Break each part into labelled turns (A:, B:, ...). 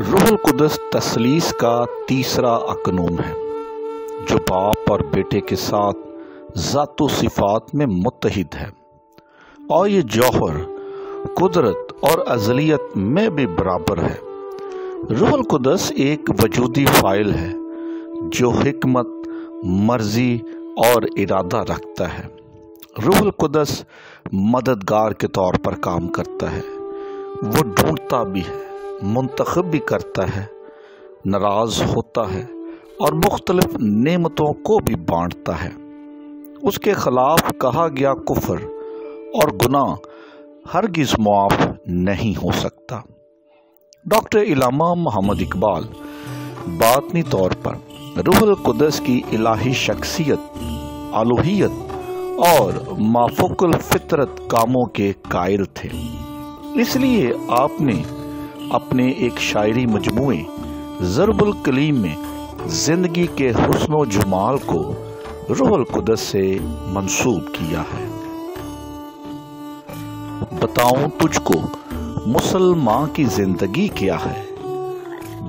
A: روح القدس تثلیث کا تیسرا اکنون ہے جو باپ اور بیٹے کے ساتھ ذات و صفات میں متحد ہے، اور یہ جوہر، قدرت اور ازلیت میں بھی برابر ہے۔ روح القدس ایک وجودی فاعل ہے جو حکمت، مرضی اور ارادہ رکھتا ہے۔ روح القدس مددگار کے طور پر کام کرتا ہے، وہ ڈھونڈتا بھی ہے، منتخب بھی کرتا ہے، ناراض ہوتا ہے اور مختلف نعمتوں کو بھی بانٹتا ہے۔ اس کے خلاف کہا گیا کفر اور گناہ ہرگز معاف نہیں ہو سکتا۔ ڈاکٹر علامہ محمد اقبال باطنی طور پر روح القدس کی الہی شخصیت، الوہیت اور مافوق الفطرت کاموں کے قائل تھے۔ اس لیے آپ نے اپنے ایک شاعری مجموعے ضرب الکلیم میں زندگی کے حسن و جمال کو روح القدس سے منسوب کیا ہے۔ بتاؤں تجھ کو مسلمان کی زندگی کیا ہے،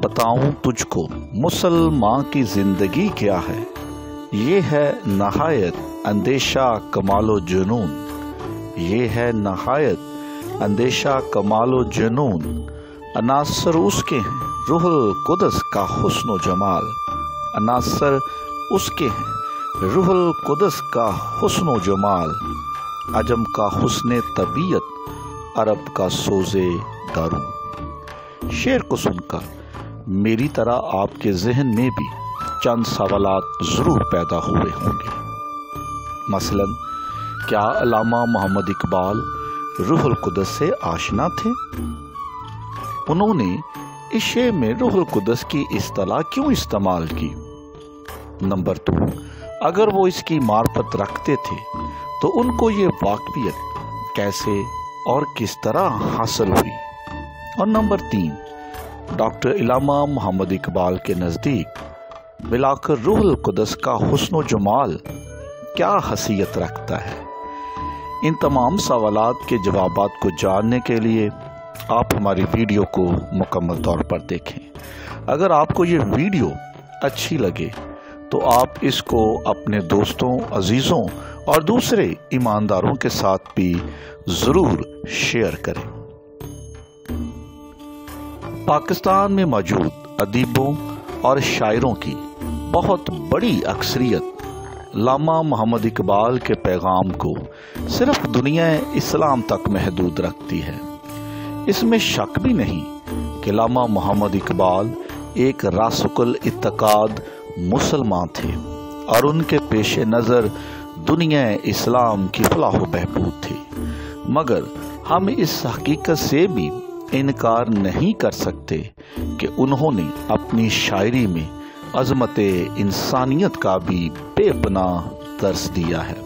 A: بتاؤں تجھ کو مسلمان کی زندگی کیا ہے، یہ ہے نہایت اندیشہ کمال و جنون، یہ ہے نہایت اندیشہ کمال و جنون، عناصر اس کے ہیں روح القدس کا حسن و جمال، عناصر اس کے ہیں روح القدس کا حسن و جمال، عجم کا حسن طبیعت، عرب کا سوزے دارو۔ شعر کو سن کر میری طرح آپ کے ذہن میں بھی چند سوالات ضرور پیدا ہوئے ہوں گے۔ مثلا، کیا علامہ محمد اقبال روح القدس سے آشنا تھے؟ انہوں نے اس شعر میں روح القدس کی اصطلاح کیوں استعمال کی؟ نمبر 2، اگر وہ اس کی معرفت رکھتے تھے تو ان کو یہ واقفیت کیسے اور کس طرح حاصل ہوئی؟ اور نمبر 3، ڈاکٹر علامہ محمد اقبال کے نزدیک بلاخر روح القدس کا حسن و جمال کیا حیثیت رکھتا ہے؟ ان تمام سوالات کے جوابات کو جاننے کے لیے آپ ہماری ویڈیو کو مکمل طور پر دیکھیں۔ اگر آپ کو یہ ویڈیو اچھی لگے تو آپ اس کو اپنے دوستوں، عزیزوں اور دوسرے ایمانداروں کے ساتھ بھی ضرور شیئر کریں۔ پاکستان میں موجود ادیبوں اور شاعروں کی بہت بڑی اکثریت علامہ محمد اقبال کے پیغام کو صرف دنیا اسلام تک محدود رکھتی ہے۔ اس میں شک بھی نہیں کہ علامہ محمد اقبال ایک راسخ الاعتقاد مسلمان تھے اور ان کے پیش نظر دنیا اسلام کی فلاح و بہبود تھی، مگر ہم اس حقیقت سے بھی انکار نہیں کر سکتے کہ انہوں نے اپنی شاعری میں عظمت انسانیت کا بھی بے پناہ درس دیا ہے۔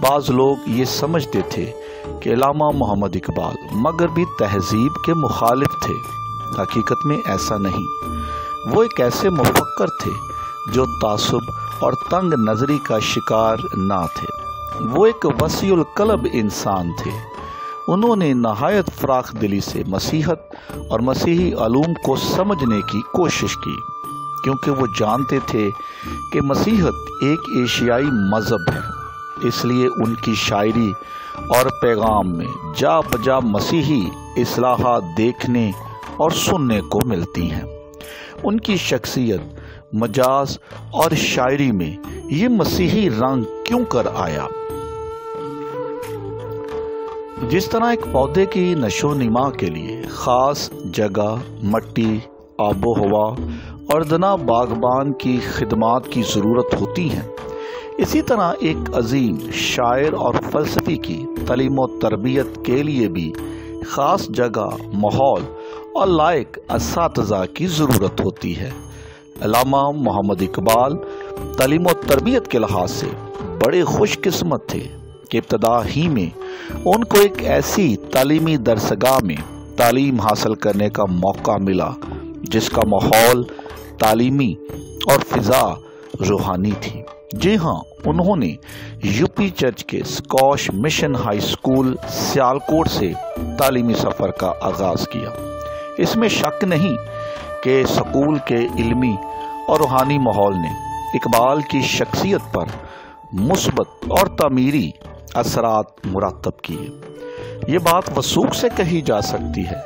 A: بعض لوگ یہ سمجھتے تھے کہ علامہ محمد اقبال مغربی تہذیب کے مخالف تھے۔ حقیقت میں ایسا نہیں، وہ ایک ایسے مفکر تھے جو تعصب اور تنگ نظری کا شکار نہ تھے۔ وہ ایک وسیع القلب انسان تھے۔ انہوں نے نہایت فراخ دلی سے مسیحت اور مسیحی علوم کو سمجھنے کی کوشش کی، کیونکہ وہ جانتے تھے کہ مسیحت ایک ایشیائی مذہب ہے۔ اس لیے ان کی شاعری اور پیغام میں جا بجا مسیحی اصلاحات دیکھنے اور سننے کو ملتی ہیں۔ ان کی شخصیت، مجاز اور شاعری میں یہ مسیحی رنگ کیوں کر آیا؟ جس طرح ایک پودے کی نشو و نما کے لیے خاص جگہ، مٹی، آب و ہوا اور دنا باغبان کی خدمات کی ضرورت ہوتی ہے، اسی طرح ایک عظیم شاعر اور فلسفی کی تعلیم و تربیت کے لیے بھی خاص جگہ، ماحول اور لائق اساتذہ کی ضرورت ہوتی ہے۔ علامہ محمد اقبال تعلیم و تربیت کے لحاظ سے بڑے خوش قسمت تھے کہ ابتدا ہی میں ان کو ایک ایسی تعلیمی درسگاہ میں تعلیم حاصل کرنے کا موقع ملا جس کا ماحول تعلیمی اور فضا روحانی تھی۔ جی ہاں، انہوں نے یو پی چرچ کے squash mission high school Sialkot سے تعلیمی سفر کا آغاز کیا۔ اس میں شک نہیں کہ سکول کے علمی اور روحانی ماحول نے اقبال کی شخصیت پر مثبت اور تعمیری اثرات مرتب کیے۔ یہ بات وثوق سے کہی جا سکتی ہے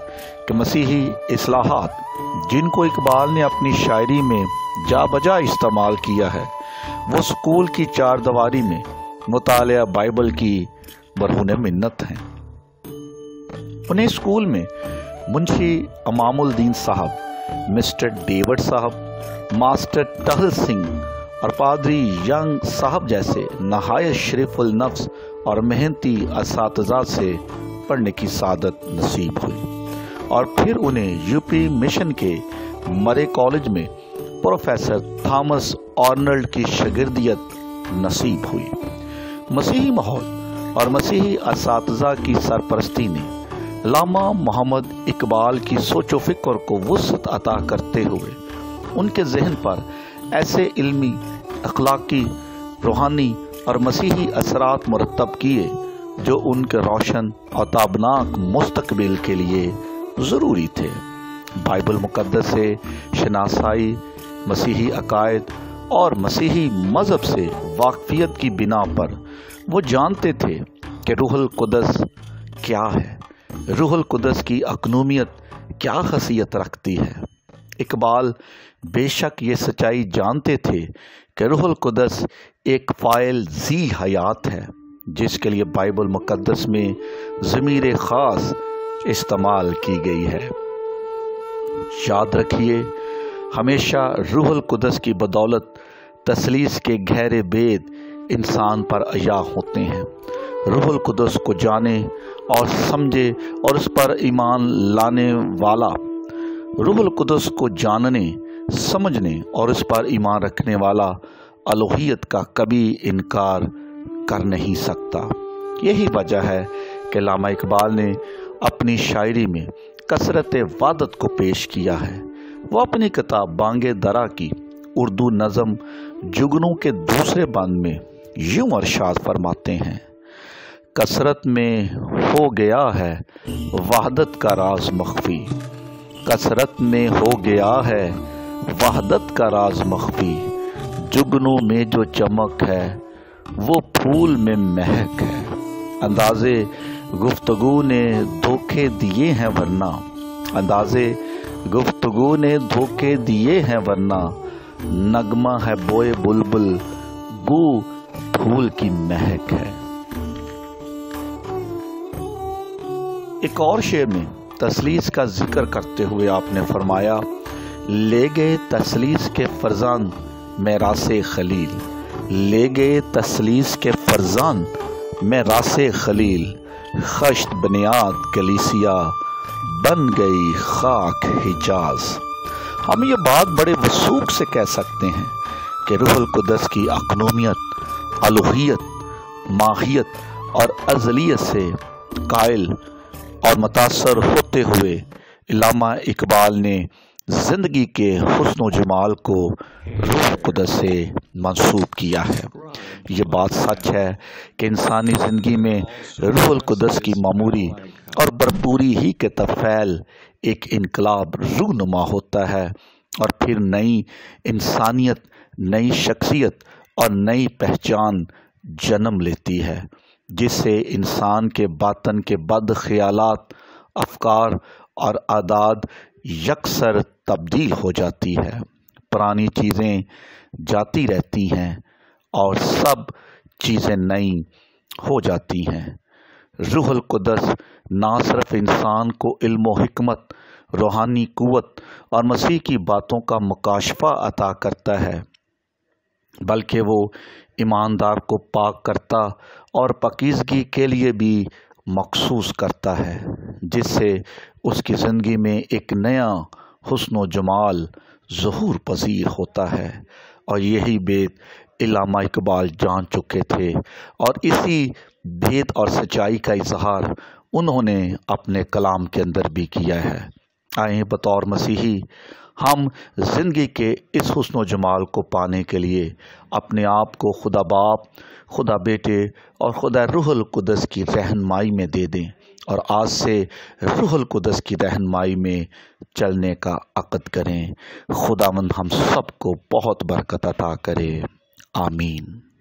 A: کہ مسیحی اصلاحات جن کو اقبال نے اپنی شاعری میں جا بجا استعمال کیا ہے، وہ سکول کی چار دیواری میں مطالعہ بائبل کی برہنِ منت ہیں۔ انہیں اسکول میں منشی امام الدین صاحب، مسٹر ڈیوڈ صاحب، ماسٹر ٹہل سنگھ اور پادری ینگ صاحب جیسے نہایت شریف النفس اور محنتی اساتذہ سے پڑھنے کی سعادت نصیب ہوئی، اور پھر انہیں یو پی مشن کے مرے کالج میں پروفیسر تھامس آرنلڈ کی شاگردیت نصیب ہوئی۔ مسیحی ماحول اور مسیحی اساتذہ کی سرپرستی نے علامہ محمد اقبال کی سوچ و فکر کو وسعت عطا کرتے ہوئے ان کے ذہن پر ایسے علمی، اخلاقی، روحانی اور مسیحی اثرات مرتب کیے جو ان کے روشن اور تابناک مستقبل کے لیے ضروری تھے۔ بائبل مقدس سے شناسائی، مسیحی عقائد اور مسیحی مذہب سے واقفیت کی بنا پر وہ جانتے تھے کہ روح القدس کیا ہے، روح القدس کی اقنومیت کیا خاصیت رکھتی ہے۔ اقبال بے شک یہ سچائی جانتے تھے کہ روح القدس ایک فاعل ذی حیات ہے، جس کے لیے بائبل مقدس میں ضمیر خاص استعمال کی گئی ہے۔ یاد رکھیے، ہمیشہ روح القدس کی بدولت تثلیث کے گہرے بید انسان پر عیا ہوتے ہیں۔ روح القدس کو جانے اور سمجھے اور اس پر ایمان لانے والا، روح القدس کو جاننے، سمجھنے اور اس پر ایمان رکھنے والا الوہیت کا کبھی انکار کر نہیں سکتا۔ یہی وجہ ہے کہ علامہ اقبال نے اپنی شاعری میں کثرت وحدت کو پیش کیا ہے۔ وہ اپنی کتاب بانگ درا کی اردو نظم جگنوں کے دوسرے بند میں یوں ارشاد فرماتے ہیں: کثرت میں ہو گیا ہے وحدت کا راز مخفی، کثرت میں ہو گیا ہے وحدت کا راز مخفی، جگنوں میں جو چمک ہے وہ پھول میں مہک ہے، اندازے گفتگو نے دھوکے دیے ہیں ورنہ، اندازے گفتگو نے دھوکے دیے ہیں ورنہ، نغمہ ہے بوئے بلبل گو پھول کی مہک ہے۔ ایک اور شعر میں تثلیث کا ذکر کرتے ہوئے آپ نے فرمایا: لے گئے تثلیث کے فرزان میراث خلیل، لے گئے تثلیث کے فرزان میراث خلیل، خشت بنیاد کلیسیا بن گئی خاک حجاز۔ ہم یہ بات بڑے وثوق سے کہہ سکتے ہیں کہ روح القدس کی اقنومیت، الوہیت، ماہیت اور ازلیت سے قائل اور متاثر ہوتے ہوئے علامہ اقبال نے زندگی کے حسن و جمال کو روح القدس سے منسوب کیا ہے۔ یہ بات سچ ہے کہ انسانی زندگی میں روح القدس کی معموری اور بھرپوری ہی کے طفیل ایک انقلاب رونما ہوتا ہے، اور پھر نئی انسانیت، نئی شخصیت اور نئی پہچان جنم لیتی ہے، جس سے انسان کے باطن کے بد خیالات، افکار اور عادات یکسر تبدیل ہو جاتی ہے۔ پرانی چیزیں جاتی رہتی ہیں اور سب چیزیں نئی ہو جاتی ہیں۔ روح القدس نہ صرف انسان کو علم و حکمت، روحانی قوت اور مسیح کی باتوں کا مکاشفہ عطا کرتا ہے، بلکہ وہ ایماندار کو پاک کرتا اور پاکیزگی کے لیے بھی مخصوص کرتا ہے، جس سے اس کی زندگی میں ایک نیا حسن و جمال ظہور پذیر ہوتا ہے۔ اور یہی بید علامہ اقبال جان چکے تھے، اور اسی بید اور سچائی کا اظہار انہوں نے اپنے کلام کے اندر بھی کیا ہے۔ آئیں بطور مسیحی ہم زندگی کے اس حسن و جمال کو پانے کے لیے اپنے آپ کو خدا باپ، خدا بیٹے اور خدا روح القدس کی رہنمائی میں دے دیں، اور آج سے روح القدس کی رہنمائی میں چلنے کا عقد کریں۔ خداوند ہم سب کو بہت برکت عطا کرے، آمین۔